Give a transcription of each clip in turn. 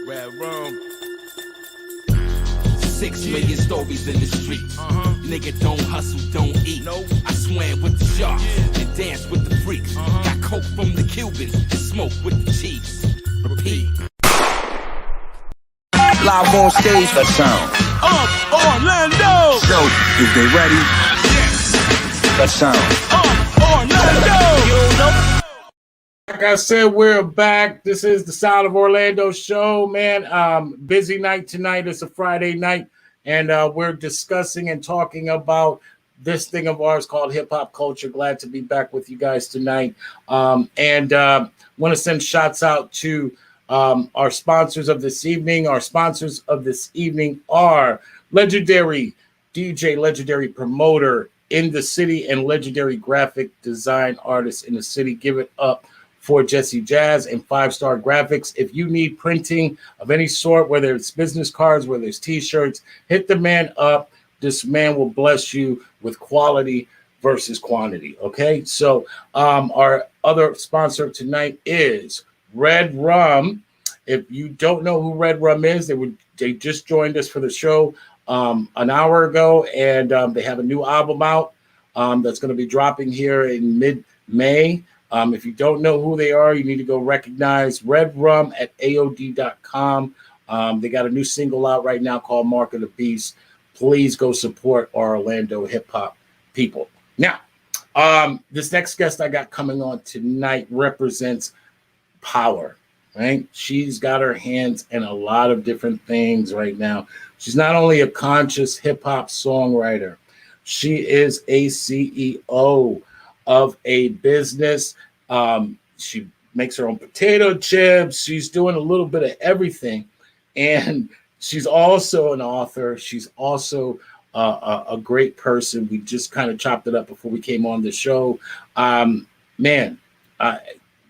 Red Room. 6 million stories in the street. Nigga don't hustle, don't eat. Nope. I swam with the sharks and danced with the freaks. Got coke from the Cubans and smoke with the chiefs. Repeat. Live on stage, the sound. Orlando! So, is they ready? Yes! The sound. Orlando! Like I said, we're back. This is the Sound of Orlando show, man. Busy night tonight. It's a Friday night, and we're discussing and talking about this thing of ours called hip hop culture. Glad to be back with you guys tonight. And want to send shots out to our sponsors of this evening. Our sponsors of this evening are legendary DJ, legendary promoter in the city, and legendary graphic design artist in the city. Give it up for Jesse Jazz and 5-Star Graphics. If you need printing of any sort, whether it's business cards, whether it's t-shirts, hit the man up. This man will bless you with quality versus quantity. Okay, so our other sponsor tonight is Red Rum. If you don't know who Red Rum is, they just joined us for the show an hour ago, and they have a new album out that's going to be dropping here in mid-May. If you don't know who they are, you need to go recognize Red Rum at AOD.com. They got a new single out right now called Mark of the Beast. Please go support our Orlando hip-hop people. Now, this next guest I got coming on tonight represents power, right? She's got her hands in a lot of different things right now. She's not only a conscious hip-hop songwriter, she is a CEO of a business. She makes her own potato chips. She's doing a little bit of everything. And she's also an author. She's also a great person. We just kind of chopped it up before we came on the show.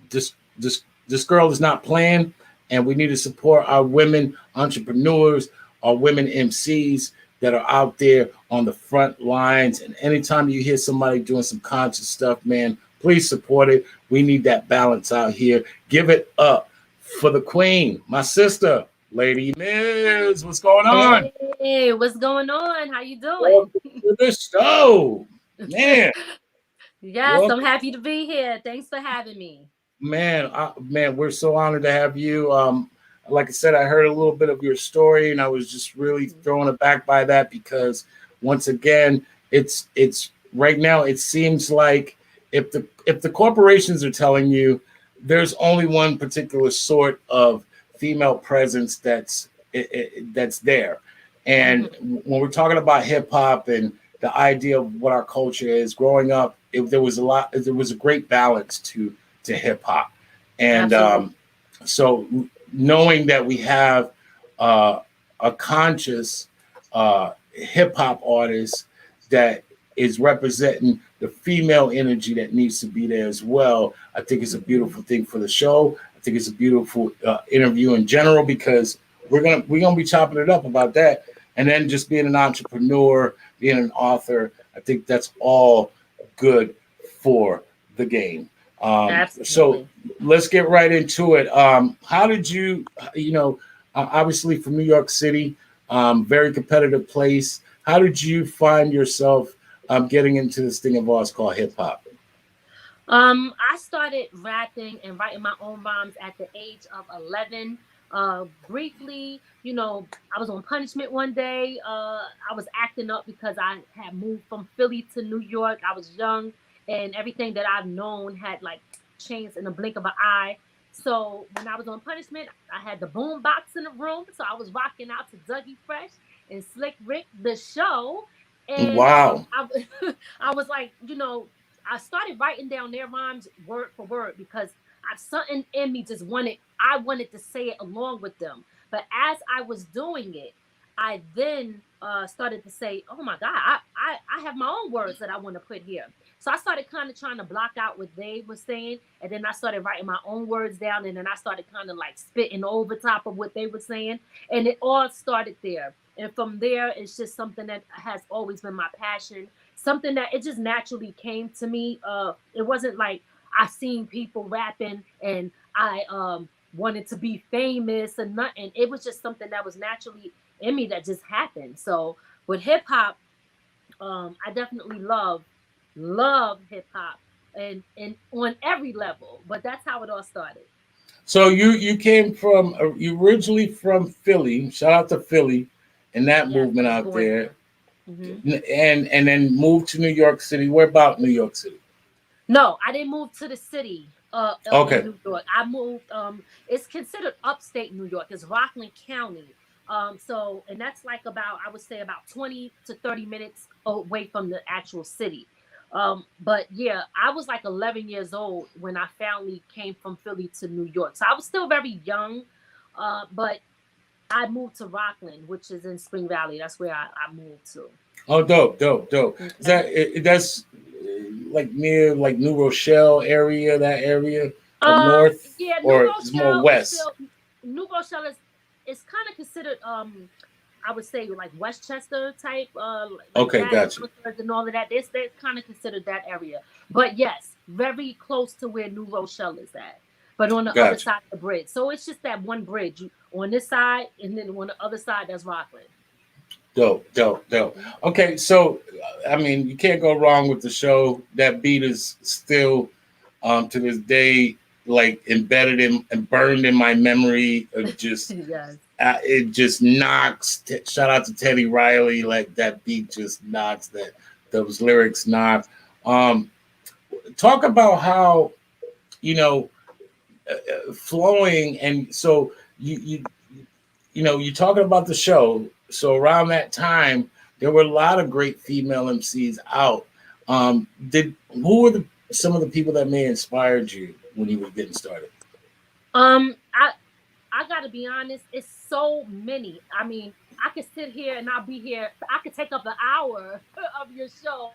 This girl is not playing, and we need to support our women entrepreneurs, our women MCs that are out there on the front lines. And anytime you hear somebody doing some conscious stuff, man, please support it. We need that balance out here. Give it up for the queen, my sister, Lady Miz. What's going on? Hey, what's going on? How you doing? Welcome to the show, man. Yes, Welcome. I'm happy to be here. Thanks for having me. Man, we're so honored to have you. Like I said, I heard a little bit of your story, and I was just really thrown aback by that because, once again, it's right now. It seems like if the corporations are telling you there's only one particular sort of female presence that's there, and when we're talking about hip hop and the idea of what our culture is, growing up, there was a great balance to hip hop, and so knowing that we have a conscious hip hop artist that is representing the female energy that needs to be there as well, I think it's a beautiful thing for the show. I think it's a beautiful interview in general, because we're gonna be chopping it up about that, and then just being an entrepreneur, being an author. I think that's all good for the game. So let's get right into it. How did you obviously from New York City, very competitive place. How did you find yourself getting into this thing of ours called hip hop? I started rapping and writing my own rhymes at the age of 11. Briefly, I was on punishment one day. I was acting up because I had moved from Philly to New York. I was young, and everything that I've known had changed in the blink of an eye. So when I was on punishment, I had the boom box in the room. So I was rocking out to Dougie Fresh and Slick Rick, the show. And wow. I was like, I started writing down their rhymes word for word because something in me I wanted to say it along with them. But as I was doing it, I then started to say, oh my God, I have my own words that I want to put here. So I started kind of trying to block out what they were saying. And then I started writing my own words down. And then I started kind of spitting over top of what they were saying. And it all started there. And from there, it's just something that has always been my passion. Something that it just naturally came to me. It wasn't like I seen people rapping and I wanted to be famous or nothing. It was just something that was naturally in me that just happened. So with hip hop, I definitely love hip hop and on every level. But that's how it all started. So you came from you originally from Philly. Shout out to Philly and that Yes, I movement was out born there, there. Hmm. and then moved to New York City. Where about New York City? No, I didn't move to the city in Okay, New York. I moved it's considered upstate New York. It's Rockland County. So and that's like about I would say about 20 to 30 minutes away from the actual city. But yeah, I was like 11 years old when I finally came from Philly to New York. So I was still very young. But I moved to Rockland, which is in Spring Valley. That's where I moved to. oh, dope. Is Okay. that that's like near like New Rochelle area, that area up north, Yeah, New or is more Rochelle is west? still New Rochelle is kind of considered I would say like Westchester type like Okay, that gotcha, and all of that. They're kind of considered that area. But yes, very close to where New Rochelle is at. But on the other gotcha. side of the bridge. So it's just that one bridge on this side and then on the other side that's Rockland. Dope. Okay, so I mean, you can't go wrong with the show. That beat is still, to this day, like embedded in and burned in my memory. Of just, Yes. it just knocks. Shout out to Teddy Riley. Like that beat just knocks. That those lyrics knock. Um, Talk about how you know flowing, and so you're talking about the show. So around that time, there were a lot of great female MCs out. Did who were some of the people that may inspired you when you were getting started? Um, I I gotta be honest, it's so many. I mean, I could sit here and I'll be here. I could take up an hour of your show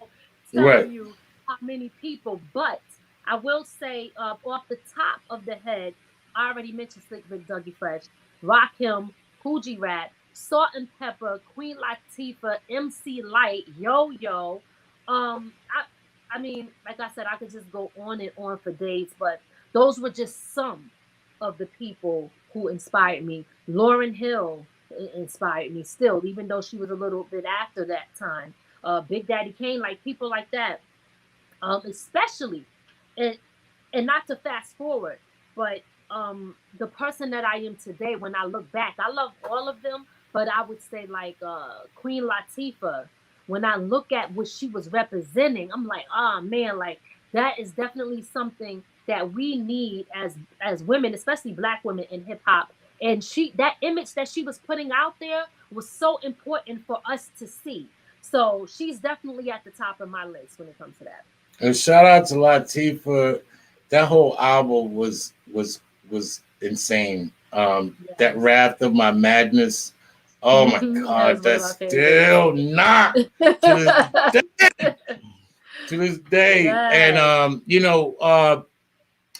telling Right. you how many people. But I will say, off the top of the head, I already mentioned Slick Rick, Dougie Fresh, Rakim, Coogee Rap, Salt and Pepper, Queen Latifah, MC Light, Yo Yo. I mean, like I said, I could just go on and on for days, but those were just some of the people who inspired me. Lauren Hill inspired me still, even though she was a little bit after that time. Big Daddy Kane, like people like that. Especially, and not to fast forward, but the person that I am today, when I look back, I love all of them, but I would say like Queen Latifah. When I look at what she was representing, I'm like, oh man, like that is definitely something that we need as women, especially Black women in hip hop. And she that image that she was putting out there was so important for us to see. So she's definitely at the top of my list when it comes to that. And shout out to Latifah. That whole album was insane. That Yes. Wrath of My Madness. Oh my That was God, one of that's my favorites. still not to this day. To this day, and Yes.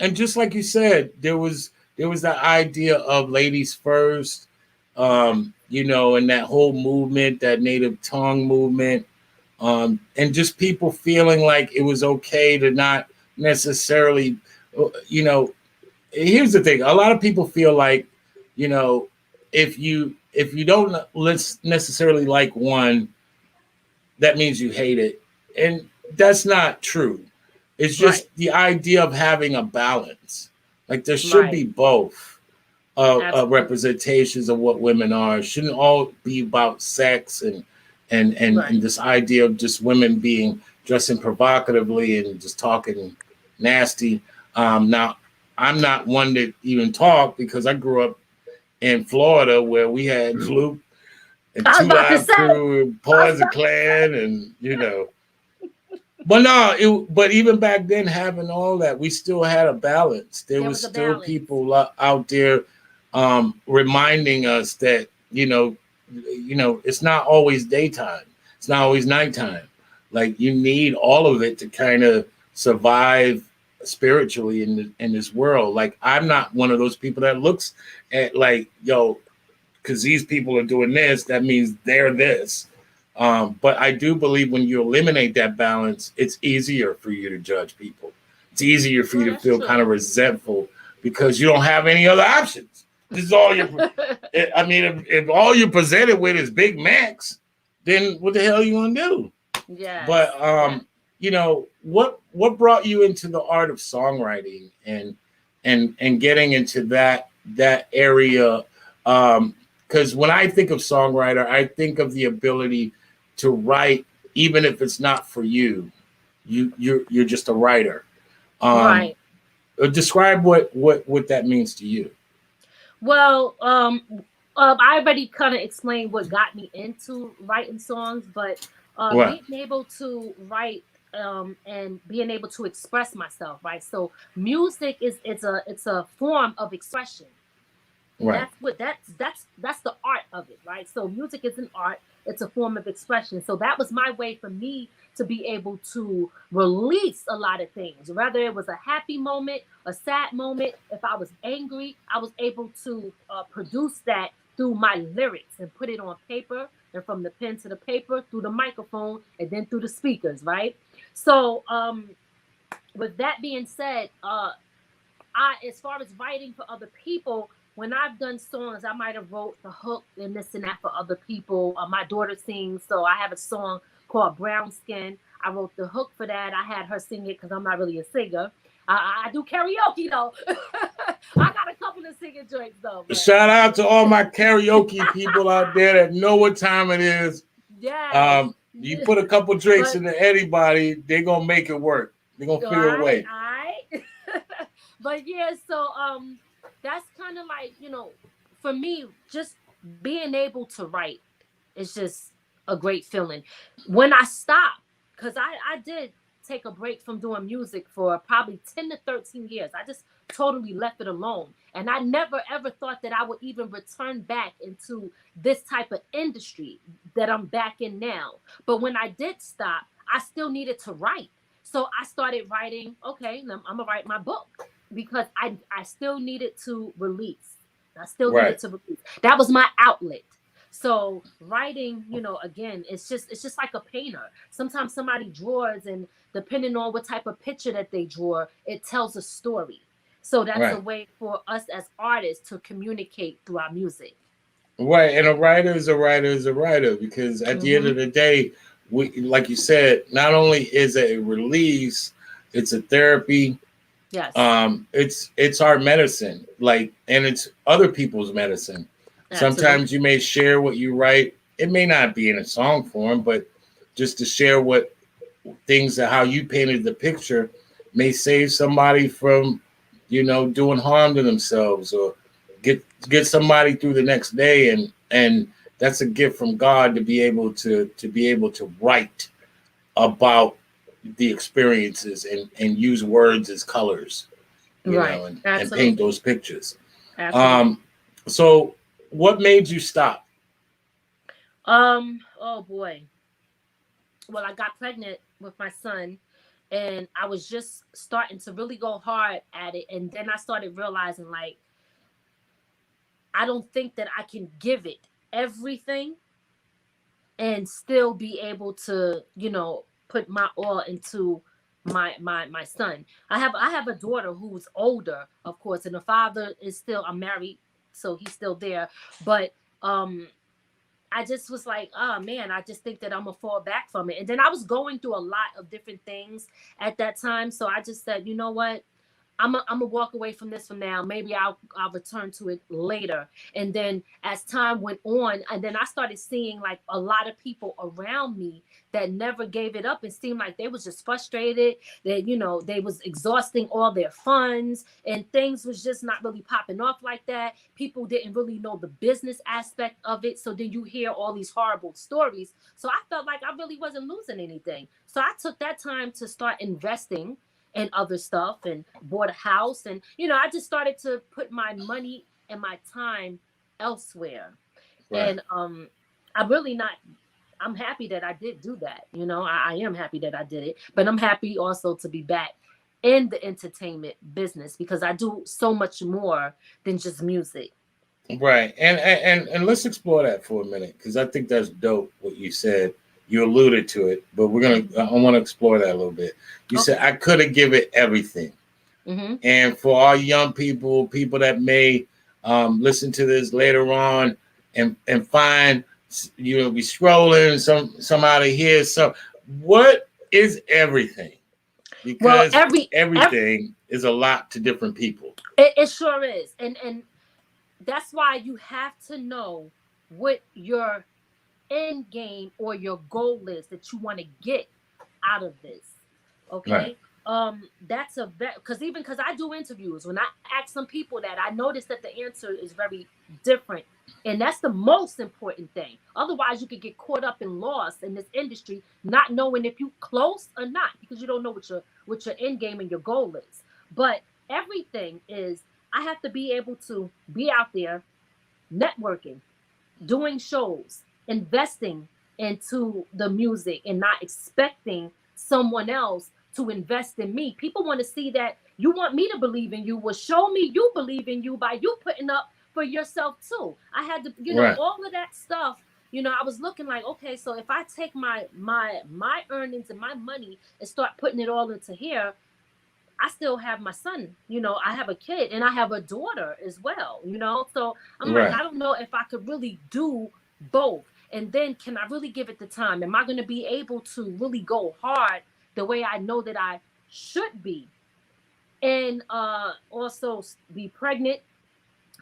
and just like you said, there was that idea of ladies first, Yes. and that whole movement, that native tongue movement, and just people feeling like it was okay to not necessarily, you know. Here's the thing: a lot of people feel like, you know, if you don't let's necessarily like one, that means you hate it. And that's not true. It's Right. just the idea of having a balance. Like there should Right. be both Absolutely. representations of what women are. It shouldn't all be about sex and Right. this idea of just women being dressing provocatively and just talking nasty. Now, I'm not one to even talk because I grew up in Florida where we had Luke and I was Two about to Live say. Crew and I was Poison about to say. Clan and but no, but even back then having all that, we still had a balance. There There was was a still balance. people out there reminding us that it's not always daytime. It's not always nighttime. Like you need all of it to kind of survive spiritually in this world. Like I'm not one of those people that looks at like because these people are doing this, that means they're this. But I do believe when you eliminate that balance, it's easier for you to judge people. It's easier for you Well, to that's feel kind true. of resentful because you don't have any other options. This is all you. I mean, if all you're presented with is Big Macs, then what the hell are you gonna do? Yeah. But you know, what brought you into the art of songwriting and getting into that area? Because when I think of songwriter, I think of the ability to write, even if it's not for you. You're just a writer. Right. Describe what that means to you. Well, I already kind of explained what got me into writing songs, but Right. being able to write and being able to express myself, right? So music it's a form of expression. Right. That's the art of it, right? So music is an art, it's a form of expression. So that was my way for me to be able to release a lot of things, whether it was a happy moment, a sad moment. If I was angry, I was able to produce that through my lyrics and put it on paper, and from the pen to the paper through the microphone and then through the speakers, right? So with that being said, as far as writing for other people, when I've done songs, I might have wrote the hook and this and that for other people. My daughter sings, so I have a song called Brown Skin. I wrote the hook for that. I had her sing it because I'm not really a singer. I do karaoke though. I got a couple of singing joints though. But... Shout out to all my karaoke people out there that know what time it is. Yeah. You put a couple drinks into anybody, they're gonna make it work. They're gonna figure a way. All right. But yeah, so that's kind of like, you know, for me, just being able to write is just a great feeling. When I stopped, because I did take a break from doing music for probably 10 to 13 years. I just totally left it alone. And I never ever thought that I would even return back into this type of industry that I'm back in now. But when I did stop, I still needed to write. So I started writing, okay, I'm gonna write my book, because I still needed to release. I still needed to release. That was my outlet. So writing, you know, again, it's just like a painter. Sometimes somebody draws, and depending on what type of picture that they draw, it tells a story. So that's a way for us as artists to communicate through our music. Right, and a writer is a writer is a writer, because at the end of the day, we, like you said, not only is it a release, it's a therapy. Yes. It's our medicine, like, and it's other people's medicine. Absolutely. Sometimes you may share what you write. It may not be in a song form, but just to share what things, how you painted the picture, may save somebody from, you know, doing harm to themselves, or get somebody through the next day, and that's a gift from God to be able to write about the experiences and use words as colors, you know, and paint those pictures. Absolutely. So what made you stop? Oh boy. Well, I got pregnant with my son, and I was just starting to really go hard at it. And then I started realizing, like, I don't think that I can give it everything and still be able to, you know, put my all into my son. I have a daughter who's older, of course, and the father is still, I'm married, so he's still there. But I just was like, oh man, I just think that I'm gonna fall back from it. And then I was going through a lot of different things at that time. So I just said, you know what? I'm gonna walk away from this for now. Maybe I'll return to it later. And then as time went on, and then I started seeing like a lot of people around me that never gave it up, and seemed like they was just frustrated, that, you know, they was exhausting all their funds, and things was just not really popping off like that. People didn't really know the business aspect of it. So then you hear all these horrible stories. So I felt like I really wasn't losing anything. So I took that time to start investing and other stuff, and bought a house, and, you know, I just started to put my money and my time elsewhere. And I'm happy that I did do that. You know, I am happy that I did it, but I'm happy also to be back in the entertainment business, because I do so much more than just music. Right. And let's explore that for a minute, because I think that's dope what you said. You alluded to it, but I want to explore that a little bit. You said I could have given everything. And for our young people that may listen to this later on and find, be scrolling some out of here. So what is everything? Because everything is a lot to different people. It sure is. And that's why you have to know what your end game or your goal is that you want to get out of this. Okay. Right. That's because I do interviews. When I ask some people that, I notice that the answer is very different. And that's the most important thing. Otherwise, you could get caught up and lost in this industry, not knowing if you close or not, because you don't know what your end game and your goal is. But everything is, I have to be able to be out there networking, doing shows, investing into the music, and not expecting someone else to invest in me. People want to see that you want me to believe in you. Well, show me you believe in you by you putting up for yourself too. I had to, right. all of that stuff. I was looking like, okay, so if I take my earnings and my money and start putting it all into here, I still have my son, I have a kid and I have a daughter as well, so I'm right. Like, I don't know if I could really do both. And then can I really give it the time? Am I going to be able to really go hard the way I know that I should be? And also be pregnant,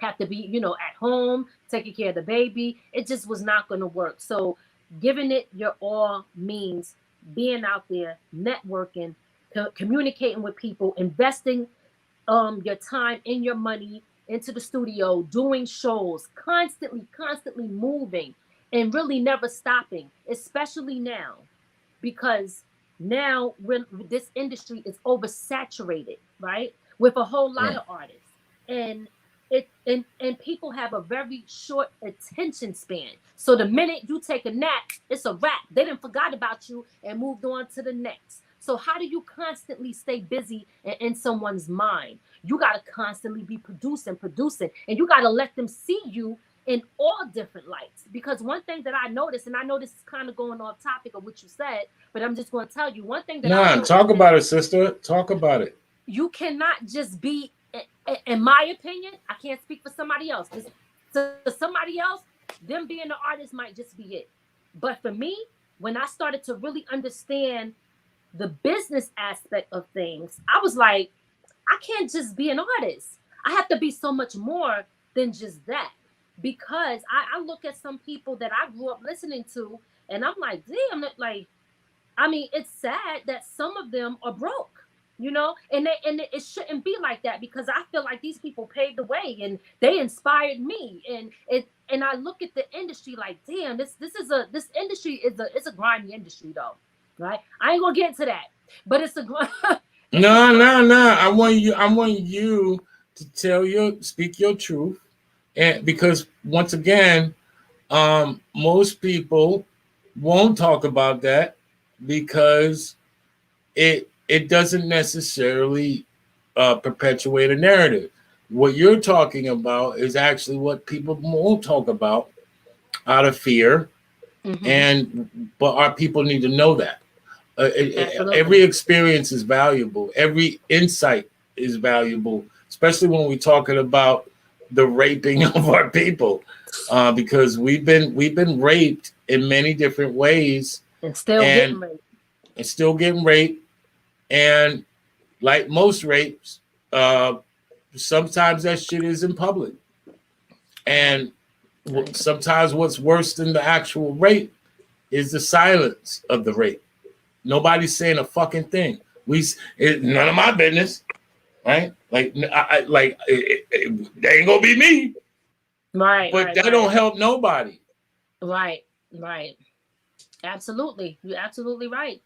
have to be, at home, taking care of the baby. It just was not going to work. So giving it your all means being out there, networking, communicating with people, investing your time and your money into the studio, doing shows, constantly moving, and really never stopping, especially now, because now this industry is oversaturated, right, with a whole lot of artists, and people have a very short attention span. So the minute you take a nap, it's a wrap. They didn't forgot about you and moved on to the next. So how do you constantly stay busy in someone's mind? You got to constantly be producing, and you got to let them see you in all different lights. Because one thing that I noticed, and I know this is kind of going off topic of what you said, but I'm just going to tell you one thing that I noticed. Talk about it, sister. Talk about it. You cannot just be, in my opinion, I can't speak for somebody else. To somebody else, them being an artist might just be it. But for me, when I started to really understand the business aspect of things, I was like, I can't just be an artist. I have to be so much more than just that. Because I look at some people that I grew up listening to, and I'm like, damn, it's sad that some of them are broke, and it shouldn't be like that, because I feel like these people paved the way and they inspired me, and I look at the industry like, damn, this industry is a grimy industry though, right? I ain't gonna get into that, but it's a no. I want you to speak your truth. And because once again, most people won't talk about that because it doesn't necessarily perpetuate a narrative. What you're talking about is actually what people won't talk about out of fear, but our people need to know that. Every experience is valuable. Every insight is valuable, especially when we're talking about the raping of our people, because we've been raped in many different ways, and still getting raped, and like most rapes, sometimes that shit is in public, and sometimes what's worse than the actual rape is the silence of the rape. Nobody's saying a fucking thing. None of my business. Right, they ain't gonna be me, right? But that don't help nobody. Right. Absolutely, you're absolutely right.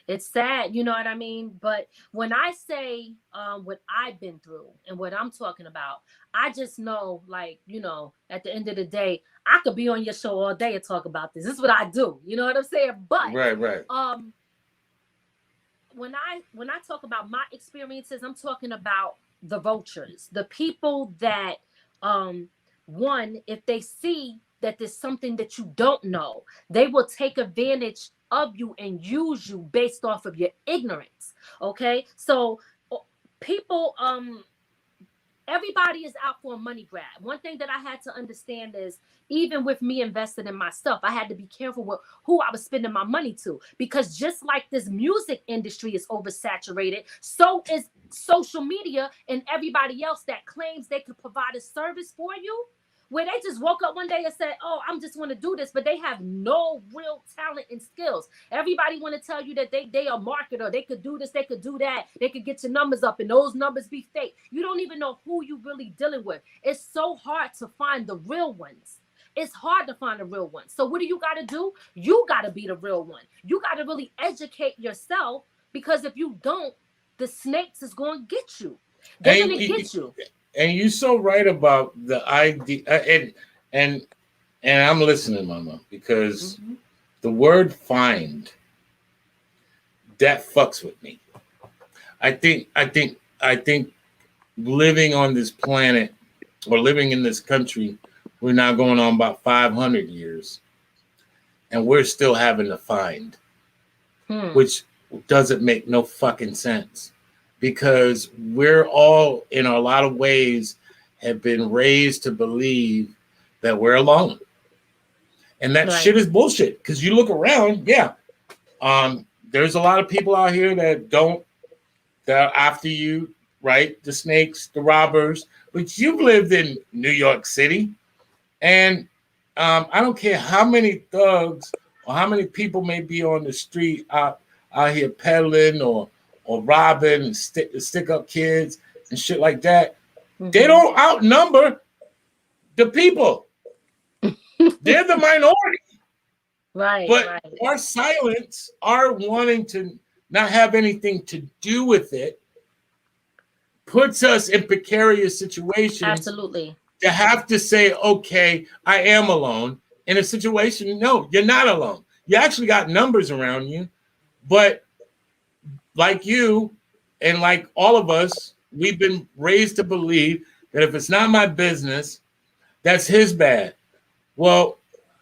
It's sad, you know what I mean. But when I say what I've been through and what I'm talking about, I just know, at the end of the day, I could be on your show all day and talk about this. This is what I do. You know what I'm saying? But right. When I talk about my experiences, I'm talking about the vultures, the people that, if they see that there's something that you don't know, they will take advantage of you and use you based off of your ignorance. Okay, so people, everybody is out for a money grab. One thing that I had to understand is, even with me investing in myself, I had to be careful with who I was spending my money to, because just like this music industry is oversaturated, so is social media and everybody else that claims they could provide a service for you, where they just woke up one day and said, oh, I'm just want to do this, but they have no real talent and skills. Everybody want to tell you that they are marketer, they could do this, they could do that, they could get your numbers up, and those numbers be fake. You don't even know who you really dealing with. It's so hard to find the real ones. It's hard to find a real one. So what do? You got to do? You got to be the real one. You got to really educate yourself, because if you don't, the snakes is going to get you. They're going to get you. And you're so right about the idea, and I'm listening, Mama, because the word "find" that fucks with me. I think living on this planet or living in this country, we're now going on about 500 years, and we're still having to find, which doesn't make no fucking sense. Because we're all, in a lot of ways, have been raised to believe that we're alone. And that shit is bullshit. Because you look around, there's a lot of people out here that are after you, right? The snakes, the robbers. But you've lived in New York City. And I don't care how many thugs or how many people may be on the street out here peddling or robbing and stick up kids and shit like that. They don't outnumber the people. They're the minority. Right. But our silence, our wanting to not have anything to do with it, puts us in precarious situations. Absolutely. To have to say, okay, I am alone. In a situation, no, you're not alone. You actually got numbers around you, but like you and like all of us, we've been raised to believe that if it's not my business, that's his bad. Well,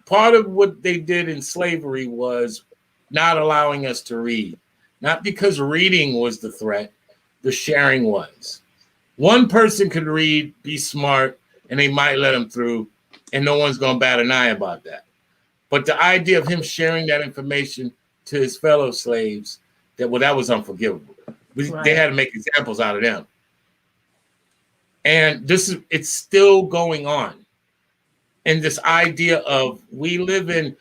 part of what they did in slavery was not allowing us to read. Not because reading was the threat, the sharing was. One person could read, be smart, and they might let him through, and no one's going to bat an eye about that. But the idea of him sharing that information to his fellow slaves, that was unforgivable. They had to make examples out of them. And it's still going on. And this idea of, we live in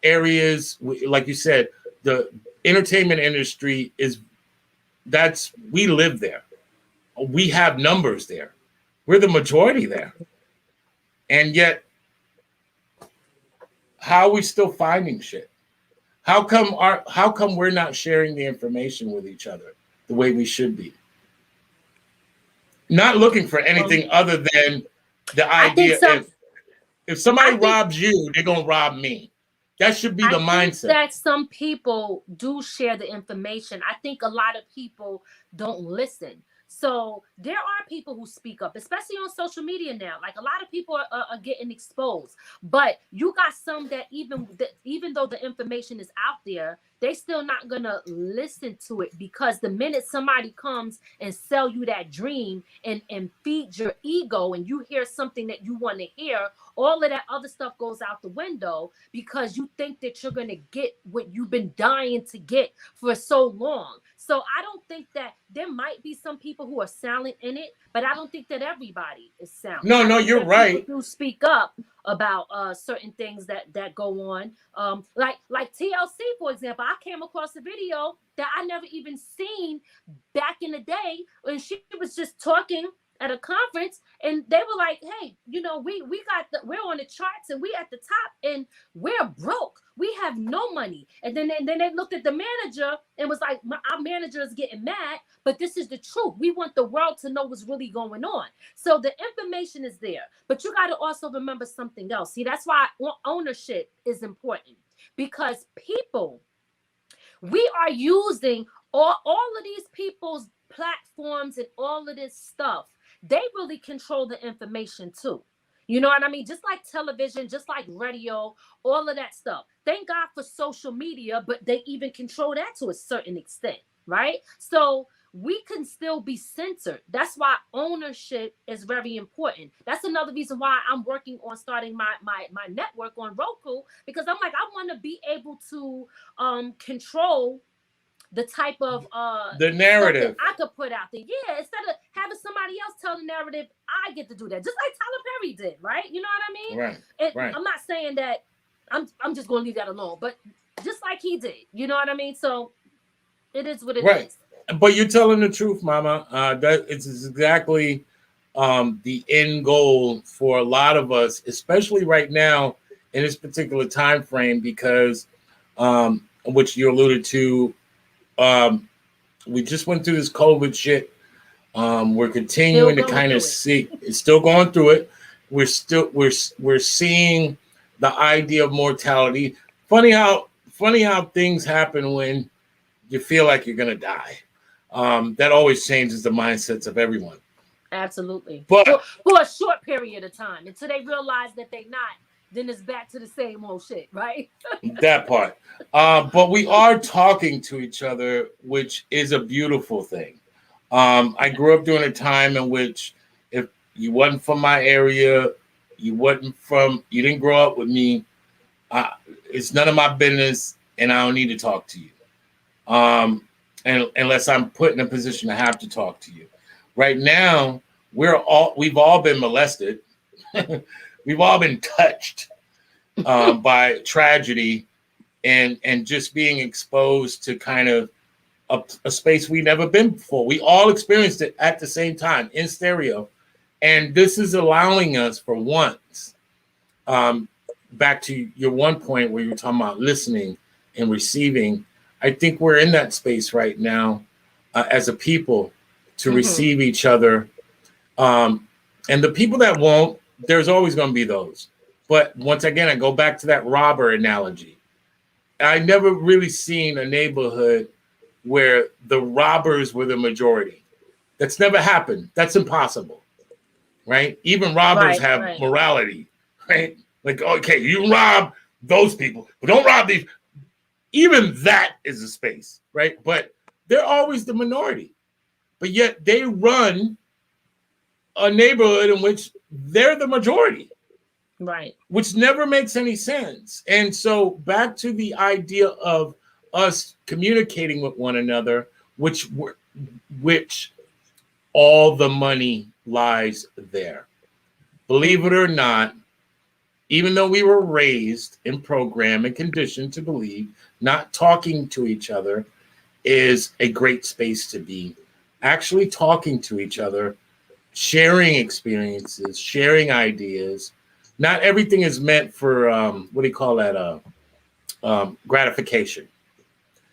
areas, like you said, the entertainment industry we live there. We have numbers there. We're the majority there. And yet, how are we still finding shit? How come we're not sharing the information with each other the way we should be? Not looking for anything other than the idea if somebody robs you, they're gonna rob me. That should be the mindset. That some people do share the information. I think a lot of people don't listen. So there are people who speak up, especially on social media now. Like, a lot of people are getting exposed, but you got some that even though the information is out there, they still not gonna listen to it, because the minute somebody comes and sell you that dream and feed your ego, and you hear something that you want to hear, all of that other stuff goes out the window, because you think that you're gonna get what you've been dying to get for so long. So I don't think that there might be some people who are silent in it, but I don't think that everybody is silent. No, you're right. People do speak up about certain things that go on. Like TLC, for example. I came across a video that I never even seen back in the day, when she was just talking at a conference, and they were like, hey, we're on the charts, and we at the top, and we're broke. We have no money. And then they looked at the manager and was like, our manager is getting mad, but this is the truth. We want the world to know what's really going on. So the information is there, but you got to also remember something else. See, that's why ownership is important, because we are using all of these people's platforms and all of this stuff. They really control the information too. You know what I mean? Just like television, just like radio, all of that stuff. Thank God for social media, but they even control that to a certain extent, right? So we can still be censored. That's why ownership is very important. That's another reason why I'm working on starting my network on Roku, because I'm like, I want to be able to control the type of the narrative I could put out there. Yeah, instead of having somebody else tell the narrative, I get to do that. Just like Tyler Perry did, right? You know what I mean? Right. I'm not saying that I'm just gonna leave that alone, but just like he did, you know what I mean? So it is what it is. But you're telling the truth, Mama. That it's exactly the end goal for a lot of us, especially right now in this particular time frame, because which you alluded to, we just went through this COVID shit. We're continuing to kind of see it's still going through it. We're seeing the idea of mortality. Funny how things happen when you feel like you're gonna die. That always changes the mindsets of everyone. Absolutely. But for a short period of time until they realize that they're not, then it's back to the same old shit, right? that part. But we are talking to each other, which is a beautiful thing. I grew up during a time in which if you wasn't from my area, you didn't grow up with me, it's none of my business, and I don't need to talk to you. And unless I'm put in a position to have to talk to you. Right now, we've all been molested. We've all been touched by tragedy and just being exposed to kind of a space we never been before. We all experienced it at the same time in stereo. And this is allowing us for once, back to your one point where you were talking about listening and receiving. I think we're in that space right now as a people to receive each other. And the people that won't, there's always going to be those. But once again, I go back to that robber analogy. I never really seen a neighborhood where the robbers were the majority. That's never happened. That's impossible, right? Even robbers have morality, right? Like, okay, you rob those people, but don't rob these. Even that is a space, right? But they're always the minority. But yet they run a neighborhood in which they're the majority. Right. Which never makes any sense. And so back to the idea of us communicating with one another, which all the money lies there. Believe it or not, even though we were raised and programmed and conditioned to believe not talking to each other is a great space to be. Actually talking to each other, sharing experiences, sharing ideas. Not everything is meant for, gratification.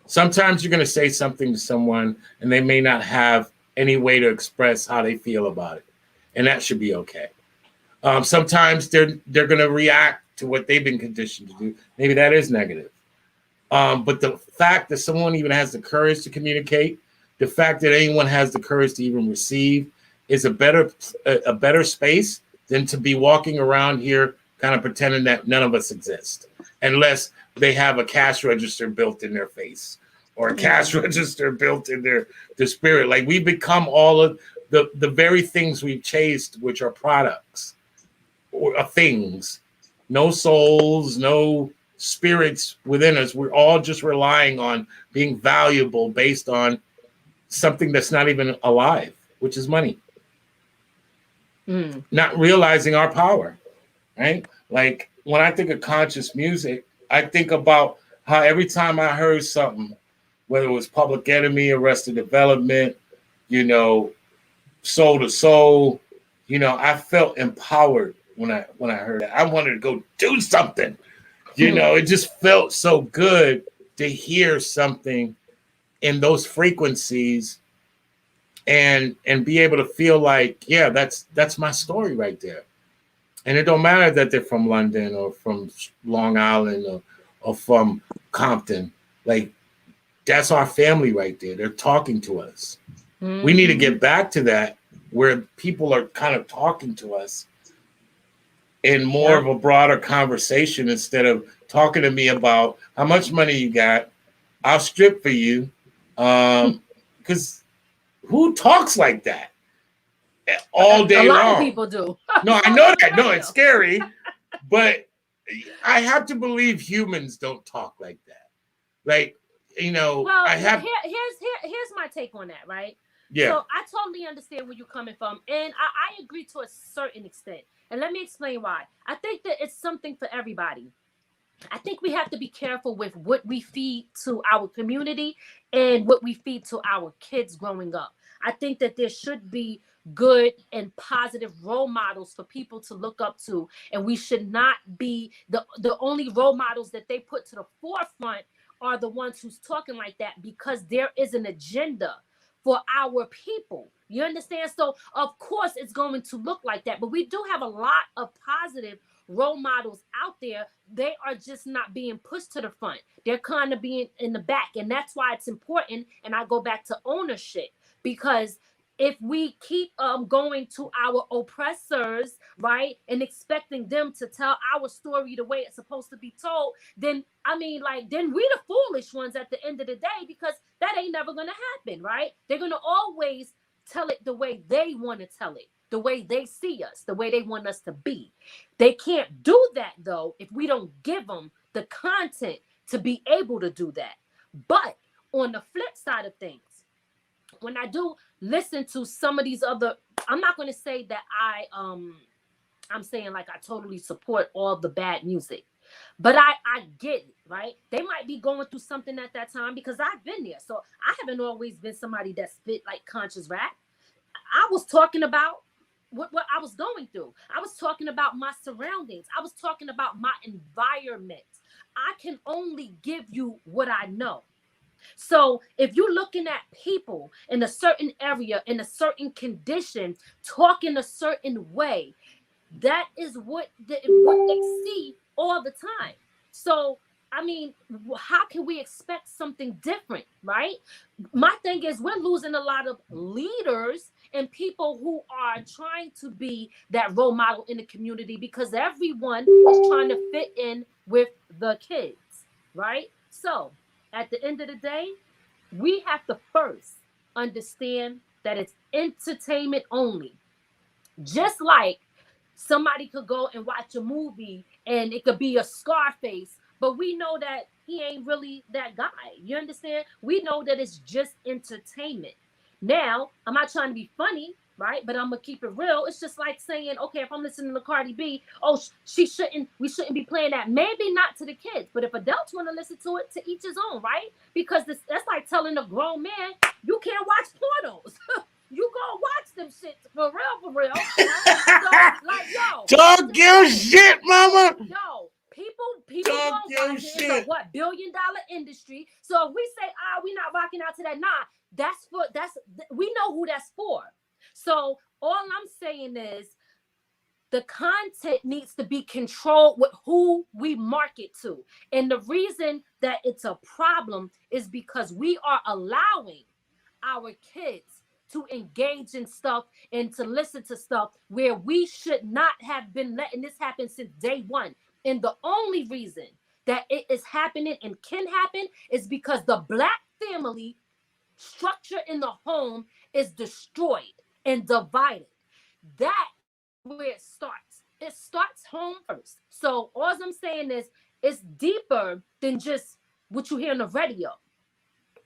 Sometimes you're going to say something to someone and they may not have any way to express how they feel about it. And that should be okay. Sometimes they're going to react to what they've been conditioned to do. Maybe that is negative. But the fact that someone even has the courage to communicate, the fact that anyone has the courage to even receive is a better space than to be walking around here kind of pretending that none of us exist, unless they have a cash register built in their face or a cash register built in their spirit. Like we become all of the very things we've chased, which are products or things, no souls, no spirits within us. We're all just relying on being valuable based on something that's not even alive, which is money. Not realizing our power, right? Like when I think of conscious music, I think about how every time I heard something, whether it was Public Enemy, Arrested Development, Soul to Soul, I felt empowered when I heard that. I wanted to go do something. It just felt so good to hear something in those frequencies and be able to feel like, yeah, that's my story right there. And it don't matter that they're from London or from Long Island or from Compton. Like, that's our family right there. They're talking to us. We need to get back to that where people are kind of talking to us in more of a broader conversation instead of talking to me about how much money you got. I'll strip for you. Because who talks like that all day long? A lot long? of people do. No, I know that. No, it's scary, but I have to believe humans don't talk like that. Like, Well, I have. here's my take on that, right? Yeah. So I totally understand where you're coming from, and I agree to a certain extent. And let me explain why. I think that it's something for everybody. I think we have to be careful with what we feed to our community and what we feed to our kids growing up. I think that there should be good and positive role models for people to look up to, and we should not be the only role models that they put to the forefront are the ones who's talking like that, because there is an agenda for our people. You understand? So of course it's going to look like that, but we do have a lot of positive role models out there. They are just not being pushed to the front. They're kind of being in the back, and that's why it's important. And I go back to ownership, because if we keep going to our oppressors, right, and expecting them to tell our story the way it's supposed to be told, then then we the foolish ones at the end of the day, because that ain't never gonna happen, right? They're gonna always tell it the way they want to tell it, the way they see us, the way they want us to be. They can't do that though if we don't give them the content to be able to do that. But on the flip side of things, when I do listen to some of these other, I'm not going to say that I'm saying like I totally support all the bad music, but I get it, right? They might be going through something at that time, because I've been there. So I haven't always been somebody that spit like conscious rap. I was talking about what I was going through. I was talking about my surroundings. I was talking about my environment. I can only give you what I know. So if you're looking at people in a certain area, in a certain condition, talking a certain way, that is what they see all the time. So, how can we expect something different, right? My thing is, we're losing a lot of leaders and people who are trying to be that role model in the community, because everyone is trying to fit in with the kids, right? So at the end of the day, we have to first understand that it's entertainment only. Just like somebody could go and watch a movie and it could be a Scarface, but we know that he ain't really that guy. You understand? We know that it's just entertainment. Now, I'm not trying to be funny, right? But I'm gonna keep it real. It's just like saying, okay, if I'm listening to Cardi B, we shouldn't be playing that. Maybe not to the kids, but if adults want to listen to it, to each his own, right? Because that's like telling a grown man, you can't watch pornos. You go watch them shit for real. Right? So, like, yo, talk your shit, mama. Yo, people Talk don't your watch it. shit. It's a billion-dollar industry. So if we say, we not rocking out to that, we know who that's for. So all I'm saying is the content needs to be controlled with who we market to. And the reason that it's a problem is because we are allowing our kids to engage in stuff and to listen to stuff where we should not have been letting this happen since day one. And the only reason that it is happening and can happen is because the Black family structure in the home is destroyed and divided. That's where it starts. It starts home first. So all I'm saying is it's deeper than just what you hear on the radio.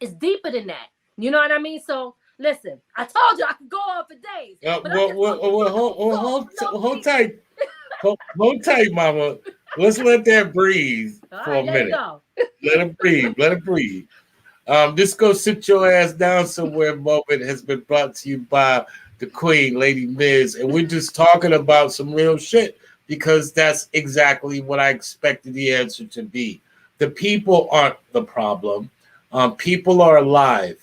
It's deeper than that. You know what I mean? So listen, I told you I could go on for days. Hold tight. Hold tight, mama. Let's let that breathe for a minute. Let it breathe. Let it breathe. Just go sit your ass down somewhere. Moment has been brought to you by the Queen, Lady Miz, and we're just talking about some real shit, because that's exactly what I expected the answer to be. The people aren't the problem. People are alive.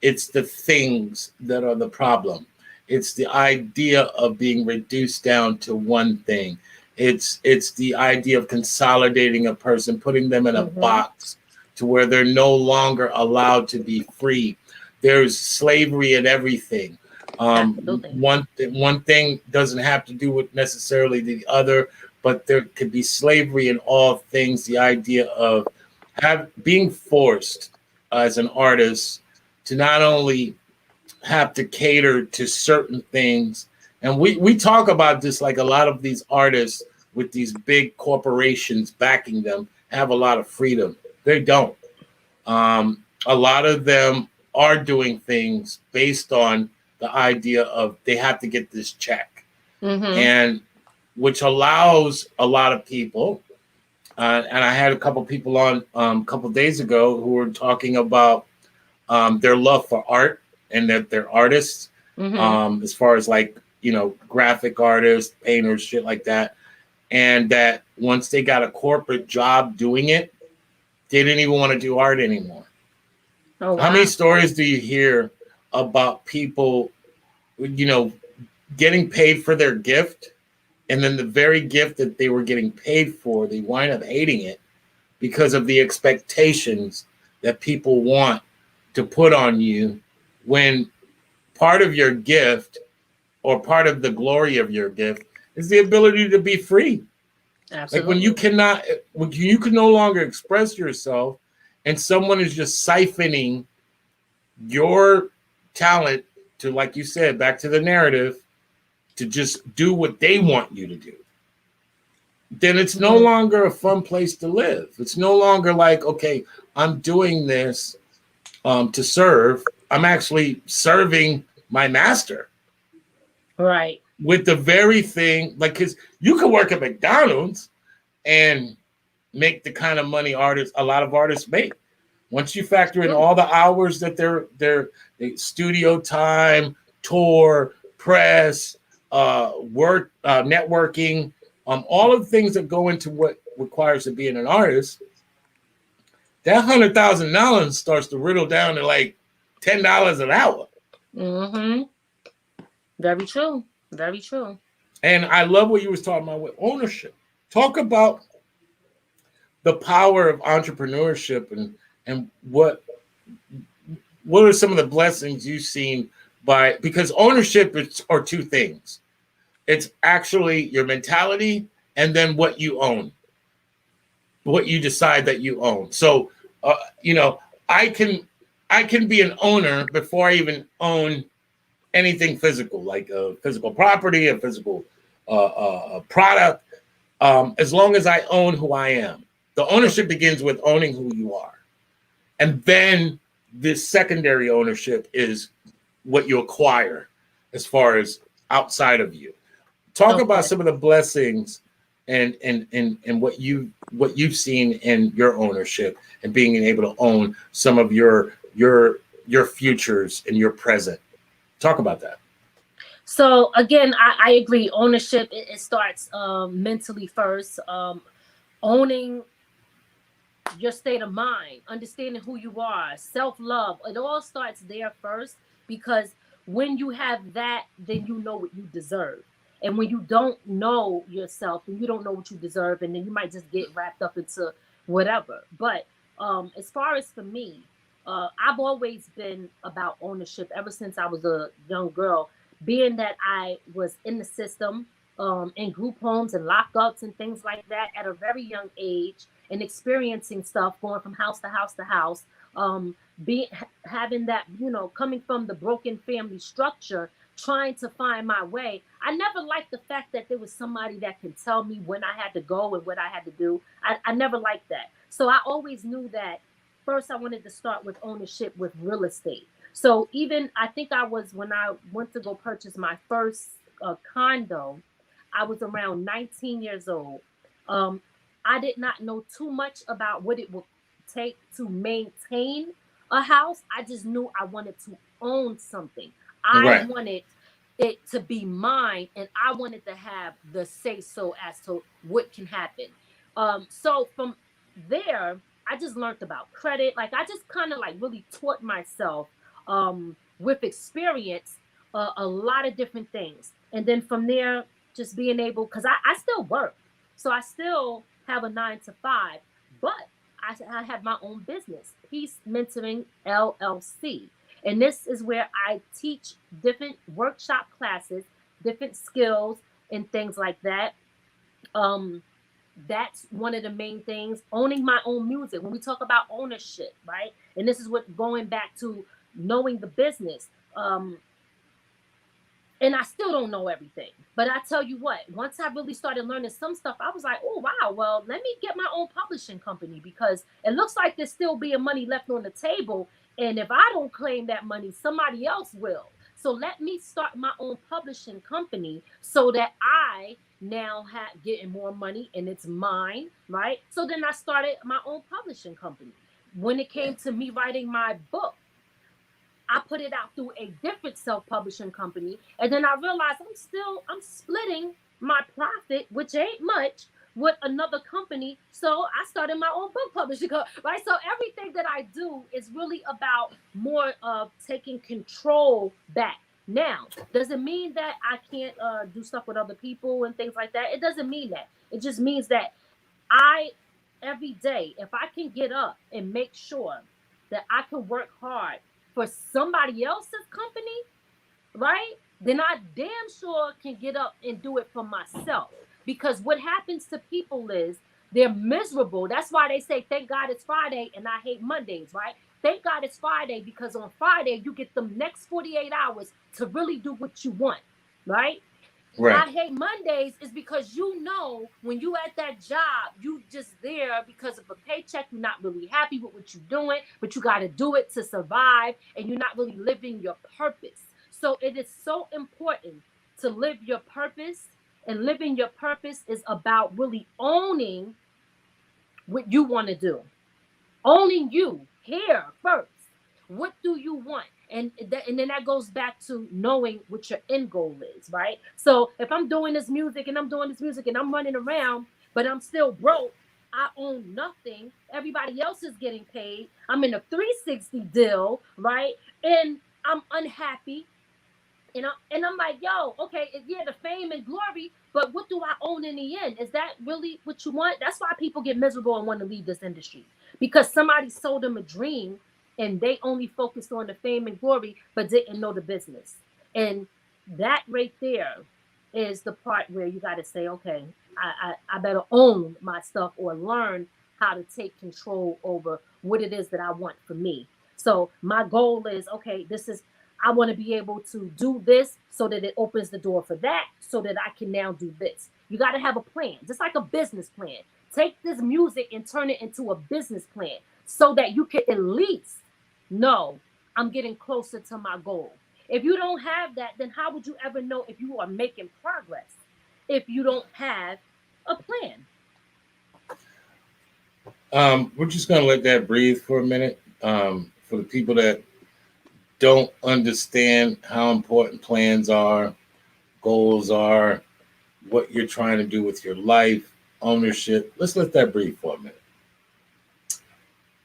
It's the things that are the problem. It's the idea of being reduced down to one thing. It's the idea of consolidating a person, putting them in a box to where they're no longer allowed to be free. There's slavery in everything. One thing doesn't have to do with necessarily the other, but there could be slavery in all things. The idea of being forced as an artist to not only have to cater to certain things. And we talk about this, like a lot of these artists with these big corporations backing them have a lot of freedom. They don't. A lot of them are doing things based on the idea of they have to get this check, and which allows a lot of people. And I had a couple people on a couple days ago who were talking about their love for art and that they're artists, as far as like, graphic artists, painters, shit like that. And that once they got a corporate job doing it, they didn't even want to do art anymore. Oh, wow. How many stories do you hear about people, getting paid for their gift, and then the very gift that they were getting paid for, they wind up hating it because of the expectations that people want to put on you, when part of your gift or part of the glory of your gift is the ability to be free. Absolutely. Like when you can no longer express yourself and someone is just siphoning your talent to, like you said, back to the narrative, to just do what they want you to do, then it's no longer a fun place to live. It's no longer like, okay, I'm doing this to serve. I'm actually serving my master. Right. With the very thing, like, because you can work at McDonald's and make the kind of money a lot of artists make. Once you factor in all the hours that their studio time, tour, press, work, networking, all of the things that go into what requires to being an artist, that $100,000 starts to riddle down to like $10 an hour. Very true. Very true. And I love what you was talking about with ownership. Talk about the power of entrepreneurship and what are some of the blessings you've seen because ownership are two things. It's actually your mentality and then what you own, what you decide that you own. So, I can be an owner before I even own anything physical, like a physical property, a physical product, as long as I own who I am. The ownership begins with owning who you are. And then this secondary ownership is what you acquire as far as outside of you. Talk about some of the blessings and what you've seen in your ownership and being able to own some of your futures and your present. Talk about that. So again, I agree. Ownership, it starts mentally first. Owning your state of mind, understanding who you are, self-love. It all starts there first, because when you have that, then you know what you deserve. And when you don't know yourself, then you don't know what you deserve, and then you might just get wrapped up into whatever. But as far as for me, I've always been about ownership ever since I was a young girl, being that I was in the system, in group homes and lockups and things like that at a very young age, and experiencing stuff, going from house to house to house, having that, coming from the broken family structure, trying to find my way. I never liked the fact that there was somebody that can tell me when I had to go and what I had to do. I never liked that. So I always knew that first I wanted to start with ownership with real estate. So even, I think when I went to go purchase my first condo, I was around 19 years old. I did not know too much about what it would take to maintain a house. I just knew I wanted to own something. I wanted it to be mine, and I wanted to have the say-so as to what can happen. So from there, I just learned about credit. Like, I just kind of like really taught myself with experience a lot of different things. And then from there, just being able, because I still work. So I still have a 9-to-5, but I have my own business, Peace Mentoring LLC. And this is where I teach different workshop classes, different skills and things like that. That's one of the main things. Owning my own music. When we talk about ownership, right? And this is what going back to knowing the business. And I still don't know everything. But I tell you what, once I really started learning some stuff, I was like, oh, wow, well, let me get my own publishing company, because it looks like there's still being money left on the table. And if I don't claim that money, somebody else will. So let me start my own publishing company so that I now have getting more money and it's mine, right? So then I started my own publishing company. When it came to me writing my book, I put it out through a different self-publishing company. And then I realized I'm splitting my profit, which ain't much, with another company. So I started my own book publishing, right? So everything that I do is really about more of taking control back. Now, does it mean that I can't do stuff with other people and things like that? It doesn't mean that. It just means that every day, if I can get up and make sure that I can work hard for somebody else's company, right? Then I damn sure can get up and do it for myself. Because what happens to people is they're miserable. That's why they say, thank God it's Friday and I hate Mondays, right? Thank God it's Friday, because on Friday, you get the next 48 hours to really do what you want, right? Right. I hate Mondays is because when you at that job, you just there because of a paycheck. You're not really happy with what you're doing, but you got to do it to survive, and you're not really living your purpose. So it is so important to live your purpose, and living your purpose is about really owning what you want to do. Owning you here first. What do you want? And then that goes back to knowing what your end goal is, right? So if I'm doing this music and I'm running around, but I'm still broke, I own nothing. Everybody else is getting paid. I'm in a 360 deal, right? And I'm unhappy. And I'm like, yo, okay, yeah, the fame and glory, but what do I own in the end? Is that really what you want? That's why people get miserable and want to leave this industry, because somebody sold them a dream and they only focused on the fame and glory, but didn't know the business. And that right there is the part where you got to say, okay, I better own my stuff, or learn how to take control over what it is that I want for me. So my goal is, okay, I want to be able to do this so that it opens the door for that, so that I can now do this. You got to have a plan, just like a business plan. Take this music and turn it into a business plan so that you can at least know I'm getting closer to my goal. If you don't have that, then how would you ever know if you are making progress if you don't have a plan? We're just going to let that breathe for a minute. For the people that don't understand how important plans are, goals are, what you're trying to do with your life, ownership, let's let that breathe for a minute.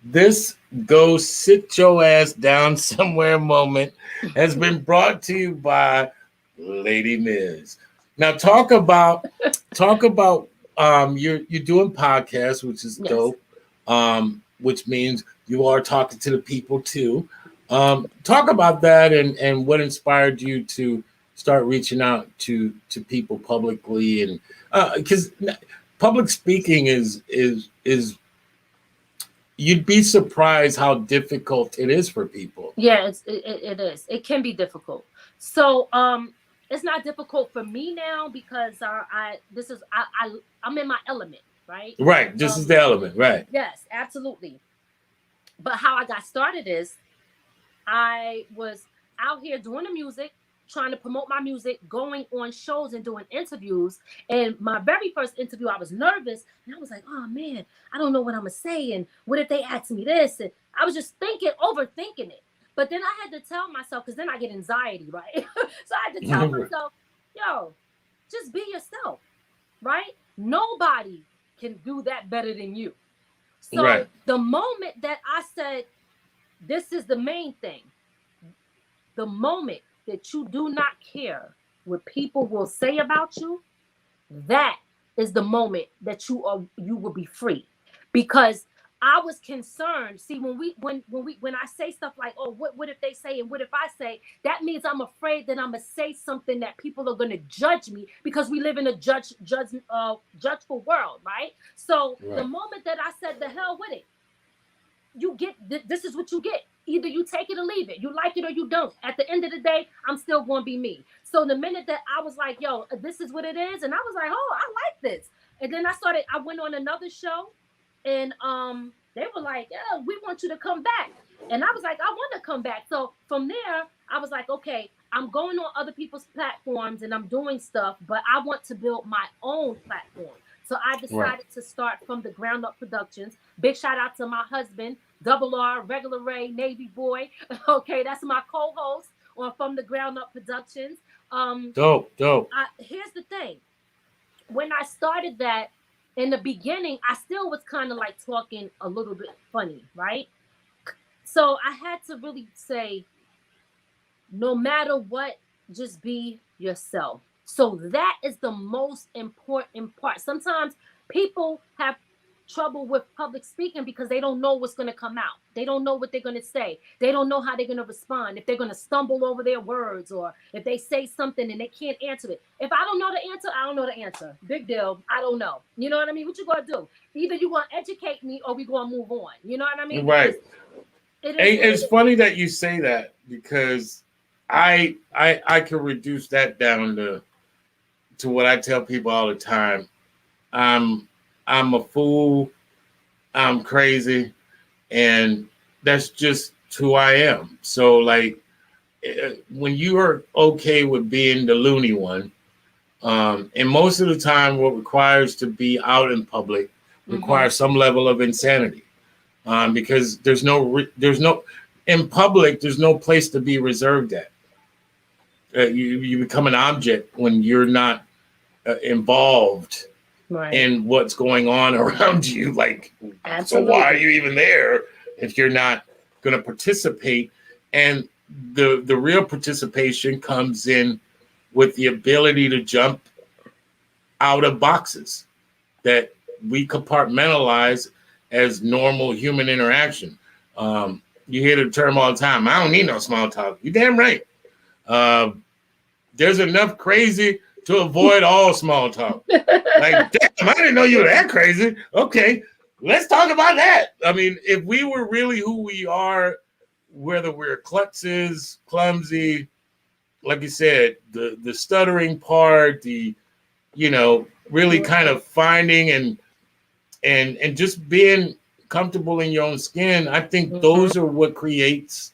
This go sit your ass down somewhere moment has been brought to you by Lady Miz. Now talk about you're doing podcasts, which is dope. Which means you are talking to the people too. Talk about that and what inspired you to start reaching out to people publicly, and because public speaking is you'd be surprised how difficult it is for people. Yeah, it is. It can be difficult. So it's not difficult for me now because I'm in my element, right? Right. This is the element, right? Yes, absolutely. But how I got started is I was out here doing the music, trying to promote my music, going on shows and doing interviews. And my very first interview, I was nervous. And I was like, oh, man, I don't know what I'm going to say. And what if they ask me this? And I was just overthinking it. But then I had to tell myself, because then I get anxiety, right? So I had to tell myself, yo, just be yourself, right? Nobody can do that better than you. So the moment that I said, this is the main thing, the moment that you do not care what people will say about you, that is the moment that you will be free. Because I was concerned. See, when I say stuff like, oh, what if they say, and what if I say, that means I'm afraid that I'm gonna say something that people are gonna judge me, because we live in a judgeful world, right? So the moment that I said, the hell with it, you get this is what you get. either you take it or leave it. You like it or you don't. At the end of the day, I'm still going to be me. So the minute that I was like, yo, this is what it is. And I was like, oh, I like this. And then I went on another show and they were like, yeah, we want you to come back. And I was like, I want to come back. So from there, I was like, okay, I'm going on other people's platforms and I'm doing stuff, but I want to build my own platform. So I decided to start From the Ground Up Productions. Big shout out to my husband, Double R, Regular Ray, Navy Boy. Okay, that's my co-host on From the Ground Up Productions. Dope. Here's the thing. When I started that, in the beginning, I still was kind of like talking a little bit funny, right? So I had to really say, no matter what, just be yourself. So that is the most important part. Sometimes people have trouble with public speaking because they don't know what's going to come out. They don't know what they're going to say. They don't know how they're going to respond. If they're going to stumble over their words, or if they say something and they can't answer it. If I don't know the answer, I don't know the answer. Big deal. I don't know. You know what I mean? What you going to do? Either you going to educate me or we going to move on. You know what I mean? Right. It's funny that you say that, because I can reduce that down to what I tell people all the time. I'm a fool. I'm crazy, and that's just who I am. So, like, when you are okay with being the loony one, and most of the time, what requires to be out in public requires some level of insanity, because there's no in public. There's no place to be reserved at. You become an object when you're not involved in what's going on around you. Like, absolutely. So why are you even there if you're not going to participate? And the real participation comes in with the ability to jump out of boxes that we compartmentalize as normal human interaction. You hear the term all the time, I don't need no small talk. You're damn right. There's enough crazy to avoid all small talk. Like, damn, I didn't know you were that crazy. Okay, let's talk about that. I mean, if we were really who we are, whether we're klutzes, clumsy, like you said, the stuttering part, really kind of finding and just being comfortable in your own skin, I think those are what creates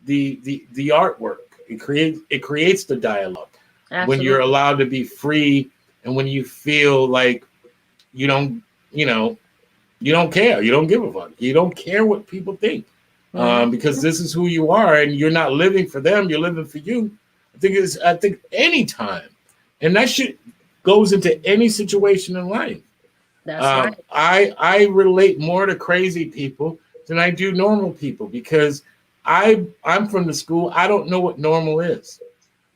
the artwork. It creates the dialogue. Absolutely. When you're allowed to be free, and when you feel like you don't care, you don't give a fuck, you don't care what people think, because this is who you are, and you're not living for them, you're living for you. I think any time, and that shit goes into any situation in life. That's right. I relate more to crazy people than I do normal people, because I'm from the school. I don't know what normal is.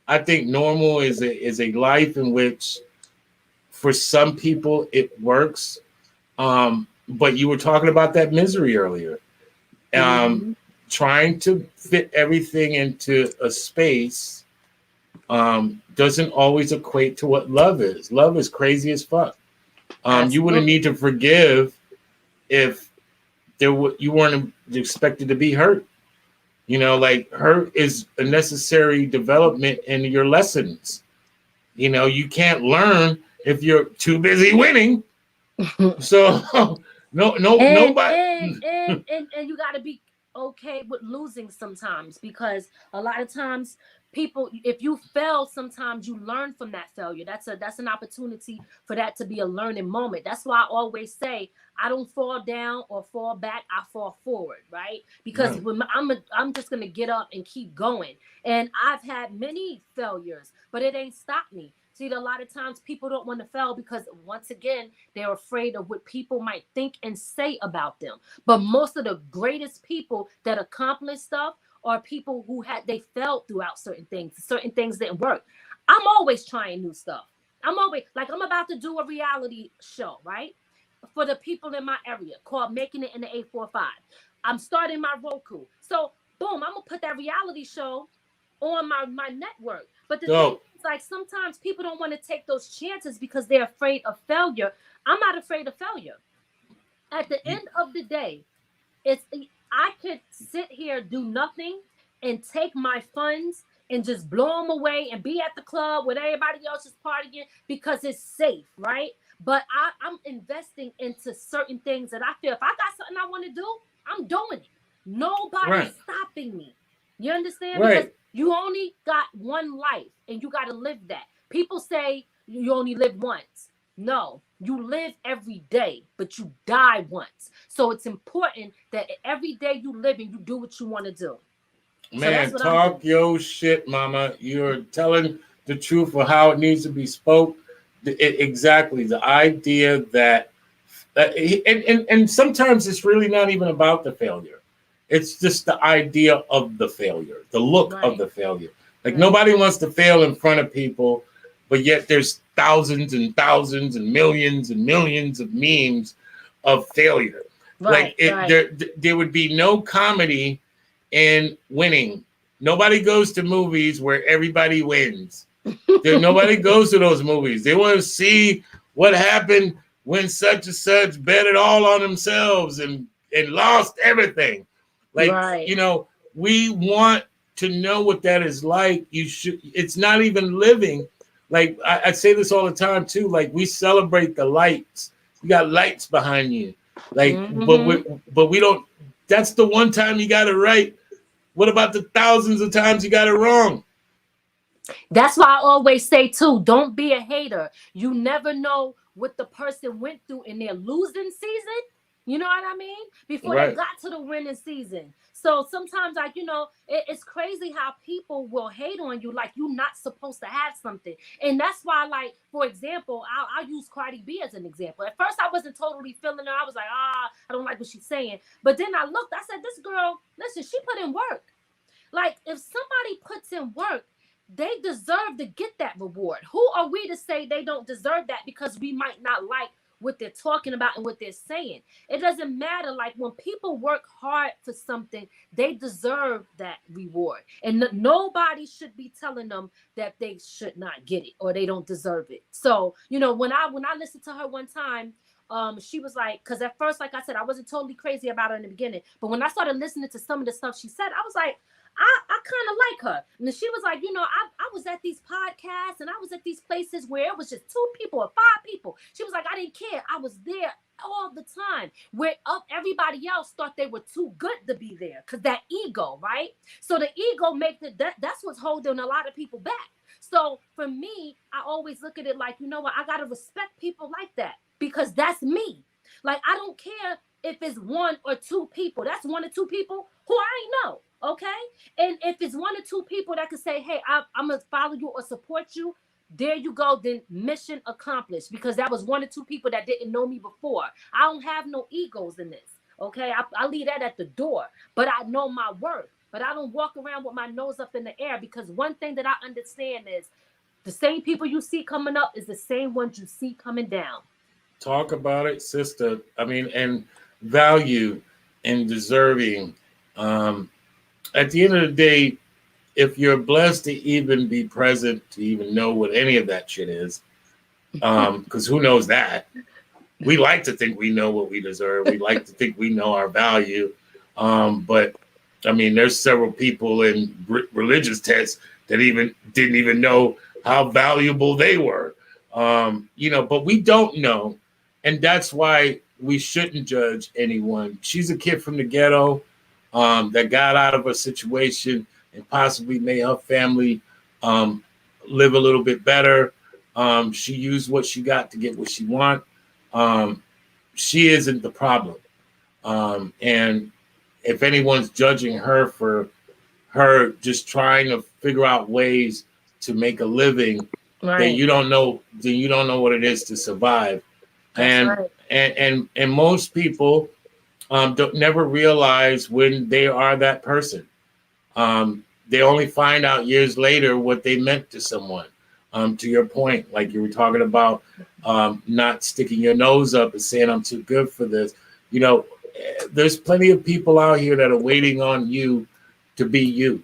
I think normal is a life in which, for some people, it works. But you were talking about that misery earlier. Trying to fit everything into a space doesn't always equate to what love is. Love is crazy as fuck. You wouldn't need to forgive if you weren't expected to be hurt. Like, hurt is a necessary development in your lessons. You can't learn if you're too busy winning. So nobody. And you got to be okay with losing sometimes, because a lot of times people, if you fail, sometimes you learn from that failure. That's an opportunity for that to be a learning moment. That's why I always say, I don't fall down or fall back, I fall forward, right? Because when I'm just gonna get up and keep going. And I've had many failures, but it ain't stopped me. See, a lot of times people don't want to fail because, once again, they're afraid of what people might think and say about them. But most of the greatest people that accomplish stuff are people who they failed throughout certain things didn't work. I'm always trying new stuff. I'm about to do a reality show, right? For the people in my area, called Making It in the 845. I'm starting my Roku. So, boom, I'm going to put that reality show on my network. But the thing is, like, sometimes people don't want to take those chances because they're afraid of failure. I'm not afraid of failure. At the end of the day, I could sit here, do nothing, and take my funds and just blow them away and be at the club with everybody else is partying because it's safe, right? But I'm investing into certain things that I feel if I got something I want to do, I'm doing it. Nobody's stopping me. You understand? Because you only got one life and you got to live that. People say you only live once. No, you live every day, but you die once. So it's important that every day you live and you do what you want to do. Man, so talk your shit, mama. You're telling the truth of how it needs to be spoke. Exactly. The idea that and sometimes it's really not even about the failure. It's just the idea of the failure, the look of the failure. Like nobody wants to fail in front of people, but yet there's thousands and thousands and millions of memes of failure. There would be no comedy in winning. Nobody goes to movies where everybody wins. Nobody goes to those movies. They want to see what happened when such and such bet it all on themselves and lost everything. Like, you know, we want to know what that is like. It's not even living. Like I say this all the time too. Like we celebrate the lights. You got lights behind you. Like, but we don't. That's the one time you got it right. What about the thousands of times you got it wrong? That's why I always say too, don't be a hater. You never know what the person went through in their losing season. You know what I mean? Before they got to the winning season. So sometimes, like, you know, it's crazy how people will hate on you like you're not supposed to have something. And that's why, like, for example, I'll use Cardi B as an example. At first, I wasn't totally feeling her. I was like, I don't like what she's saying. But then I looked, I said, this girl, listen, she put in work. Like, if somebody puts in work, they deserve to get that reward. Who are we to say they don't deserve that because we might not like what they're talking about and what they're saying? It doesn't matter. Like when people work hard for something, they deserve that reward. And nobody should be telling them that they should not get it or they don't deserve it. So, you know, when I listened to her one time, she was like, because at first, like I said, I wasn't totally crazy about her in the beginning. But when I started listening to some of the stuff she said, I was like, I kind of like her. And she was like, you know, I was at these podcasts and I was at these places where it was just 2 people or 5 people. She was like, I didn't care. I was there all the time. Where everybody else thought they were too good to be there because that ego, right? So the ego makes it, that's what's holding a lot of people back. So for me, I always look at it like, you know what? I got to respect people like that because that's me. Like, I don't care if it's 1 or 2 people. That's 1 or 2 people who I ain't know. Okay. And if it's 1 or 2 people that can say, hey, I'm going to follow you or support you, there you go. Then mission accomplished because that was 1 or 2 people that didn't know me before. I don't have no egos in this. Okay. I leave that at the door, but I know my worth, but I don't walk around with my nose up in the air because one thing that I understand is the same people you see coming up is the same ones you see coming down. Talk about it, sister. I mean, and value and deserving. At the end of the day, if you're blessed to even be present, to even know what any of that shit is, because who knows that? We like to think we know what we deserve. We like to think we know our value. But, I mean, there's several people in religious texts that didn't even know how valuable they were. You know, but we don't know. And that's why we shouldn't judge anyone. She's a kid from the ghetto. That got out of a situation and possibly made her family live a little bit better. She used what she got to get what she want. She isn't the problem. And if anyone's judging her for her just trying to figure out ways to make a living, then you don't know what it is to survive. And most people don't never realize when they are that person. They only find out years later what they meant to someone. To your point, like you were talking about, not sticking your nose up and saying, I'm too good for this. You know, there's plenty of people out here that are waiting on you to be you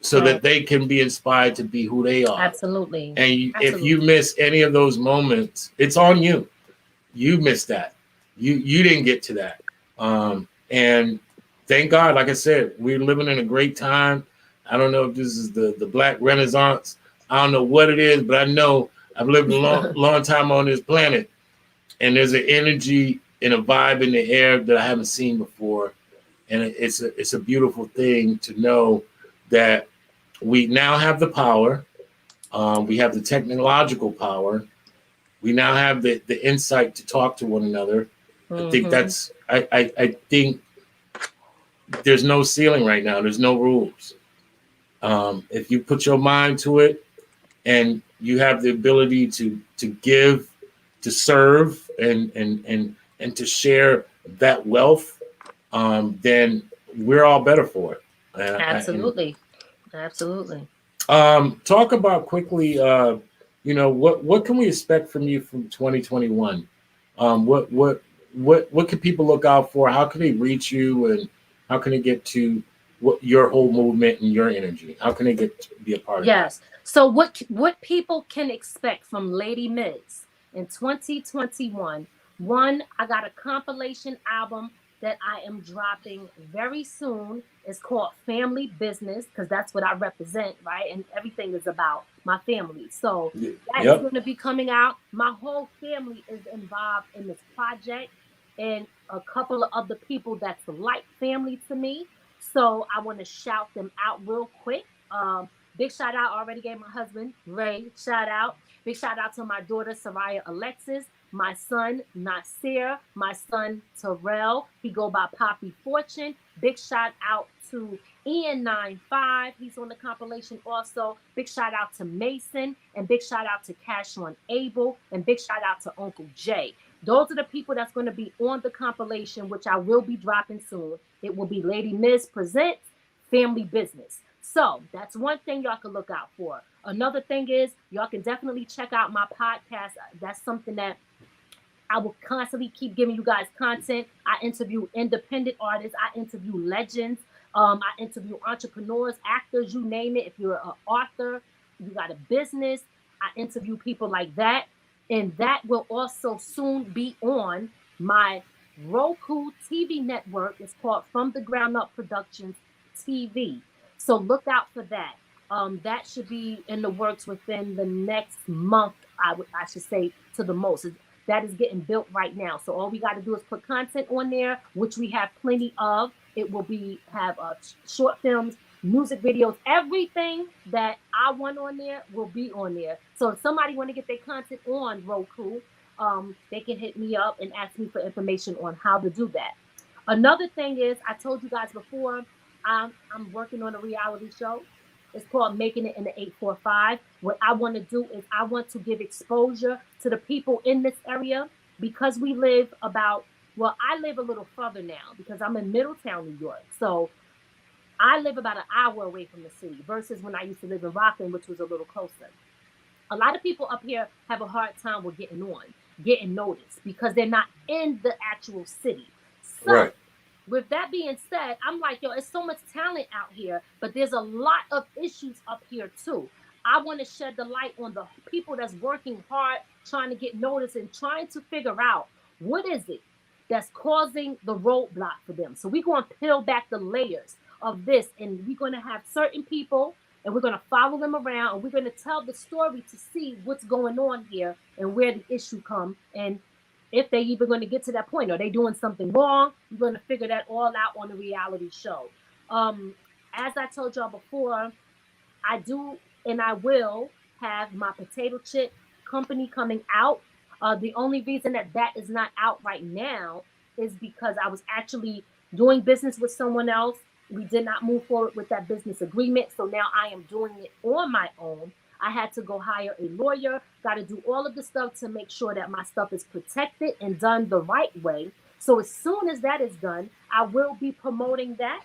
so that they can be inspired to be who they are. Absolutely. And if you miss any of those moments, it's on you. You missed that. You didn't get to that. And thank God, like I said, we're living in a great time. I don't know if this is the Black Renaissance. I don't know what it is, but I know I've lived a long time on this planet, and there's an energy and a vibe in the air that I haven't seen before, and it's a beautiful thing to know that we now have the power. We have the technological power. We now have the insight to talk to one another. I think that's I think there's no ceiling right now. There's no rules. If you put your mind to it and you have the ability to give, to serve, and to share that wealth, then we're all better for it. Absolutely. Absolutely. Talk about quickly, what can we expect from you from 2021? What can people look out for? How can they reach you, and how can they get to your whole movement and your energy? How can they get to be a part of it? Yes. So what people can expect from Lady Miz in 2021? One, I got a compilation album that I am dropping very soon. It's called Family Business, because that's what I represent, right? And everything is about my family. So that is going to be coming out. My whole family is involved in this project, and a couple of other people that's like family to me. So I want to shout them out real quick. Big shout out, I already gave my husband, Ray, shout out. Big shout out to my daughter, Soraya Alexis, my son, Nasir, my son, Terrell. He go by Poppy Fortune. Big shout out to Ian95. He's on the compilation also. Big shout out to Mason, and big shout out to Cash on Abel, and big shout out to Uncle Jay. Those are the people that's going to be on the compilation, which I will be dropping soon. It will be Lady Miz Presents Family Business. So that's one thing y'all can look out for. Another thing is y'all can definitely check out my podcast. That's something that I will constantly keep giving you guys content. I interview independent artists. I interview legends. I interview entrepreneurs, actors, you name it. If you're an author, you got a business, I interview people like that. And that will also soon be on my Roku TV network. It's called From the Ground Up Productions TV. So look out for that. That should be in the works within the next month, I should say, to the most. That is getting built right now. So all we got to do is put content on there, which we have plenty of. It will have short films, music videos, everything that I want on there will be on there. So if somebody want to get their content on Roku, they can hit me up and ask me for information on how to do that. Another thing is, I told you guys before, I'm working on a reality show. It's called Making It in the 845. What I want to do is I want to give exposure to the people in this area, because we live I live a little further now because I'm in Middletown, New York. So I live about an hour away from the city versus when I used to live in Rockland, which was a little closer. A lot of people up here have a hard time with getting noticed because they're not in the actual city. So, right. With that being said, I'm like, yo, it's so much talent out here, but there's a lot of issues up here too. I want to shed the light on the people that's working hard, trying to get noticed and trying to figure out what is it that's causing the roadblock for them. So we're going to peel back the layers of this, and we're going to have certain people, and we're going to follow them around, and we're going to tell the story to see what's going on here and where the issue comes, and if they even going to get to that point. Are they doing something wrong? We're going to figure that all out on the reality show. As I told y'all before, I do and I will have my potato chip company coming out. The only reason that is not out right now is because I was actually doing business with someone else. We did not move forward with that business agreement. So now I am doing it on my own. I had to go hire a lawyer, got to do all of the stuff to make sure that my stuff is protected and done the right way. So as soon as that is done, I will be promoting that.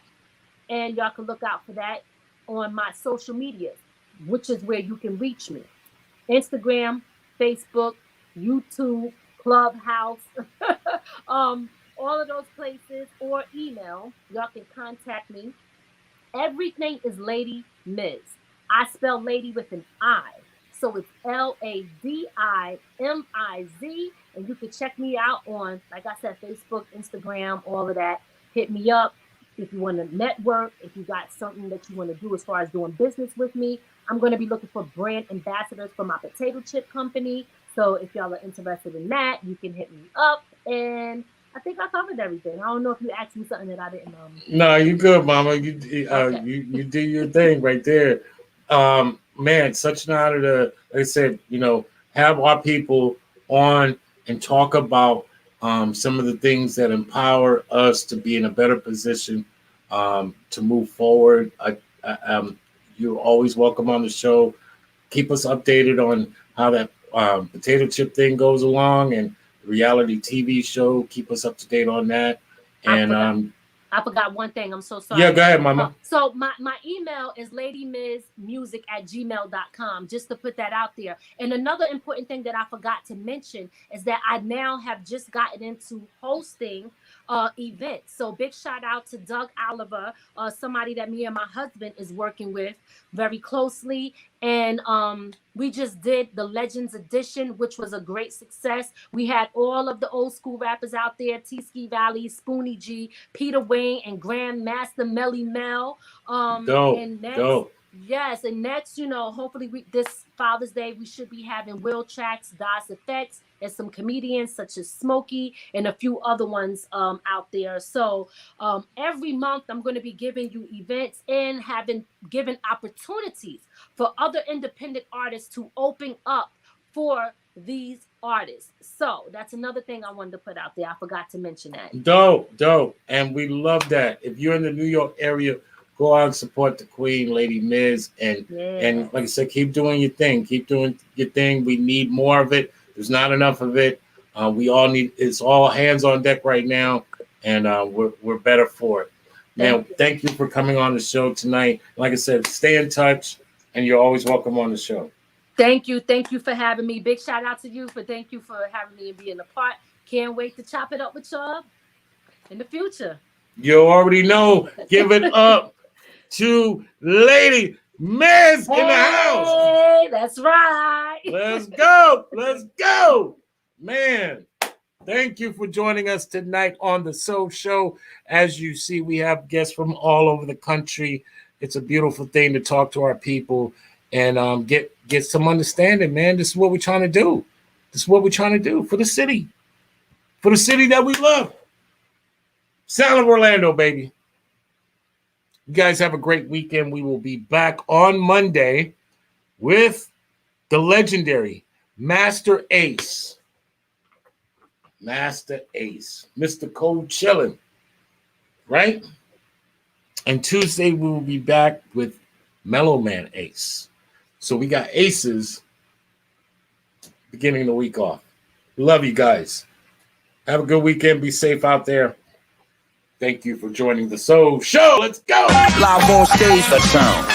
And y'all can look out for that on my social media, which is where you can reach me. Instagram, Facebook, YouTube, Clubhouse, all of those places, or email. Y'all can contact me. Everything is Lady Miz. I spell lady with an I. So it's LADIMIZ. And you can check me out on, like I said, Facebook, Instagram, all of that. Hit me up. if you want to network, if you got something that you want to do as far as doing business with me, I'm going to be looking for brand ambassadors for my potato chip company. So if y'all are interested in that, you can hit me up. And I think I covered everything. I don't know if you asked me something that I didn't. No, you good, Mama. You do your thing right there. Man, such an honor to, like I said, have our people on and talk about some of the things that empower us to be in a better position to move forward. You're always welcome on the show. Keep us updated on how that potato chip thing goes along, and reality TV show. Keep us up to date on that. And I forgot one thing. I'm so sorry. Yeah, go ahead, Mama. So my email is ladymizmusic@gmail.com, just to put that out there. And another important thing that I forgot to mention is that I now have just gotten into hosting events. So big shout out to Doug Oliver, somebody that me and my husband is working with very closely. And we just did the Legends Edition, which was a great success. We had all of the old school rappers out there: T-Ski Valley, Spoonie G, Peter Wayne, and Grandmaster Melly Mel. Dope. Yes, and next, hopefully this Father's Day, we should be having Will Tracks, Das Effects, and some comedians such as Smokey and a few other ones out there. So every month I'm going to be giving you events and given opportunities for other independent artists to open up for these artists. So that's another thing I wanted to put out there. I forgot to mention that. Dope. And we love that. If you're in the New York area, go out and support the Queen, Lady Miz, and like I said, keep doing your thing. Keep doing your thing. We need more of it. There's not enough of it. We all need. It's all hands on deck right now, and we're better for it. Man, thank you for coming on the show tonight. Like I said, stay in touch, and you're always welcome on the show. Thank you for having me. Big shout out to you thank you for having me and being a part. Can't wait to chop it up with y'all in the future. You already know. Give it up to Lady Miz in the house. Hey, that's right. Let's go. Man, thank you for joining us tonight on the Soul Show. As you see, we have guests from all over the country. It's a beautiful thing to talk to our people and get some understanding, man. This is what we're trying to do. For the city. For the city that we love. Sound of Orlando, baby. You guys have a great weekend. We will be back on Monday with the legendary Master Ace. Mr. Cold Chillin'. Right? And Tuesday we will be back with Mellow Man Ace. So we got aces beginning the week off. Love you guys. Have a good weekend. Be safe out there. Thank you for joining the Soul Show. Let's go. Live on stage, the sound.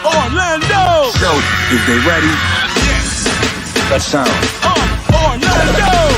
Orlando! Yo, is they ready? Yes! The sound. Orlando!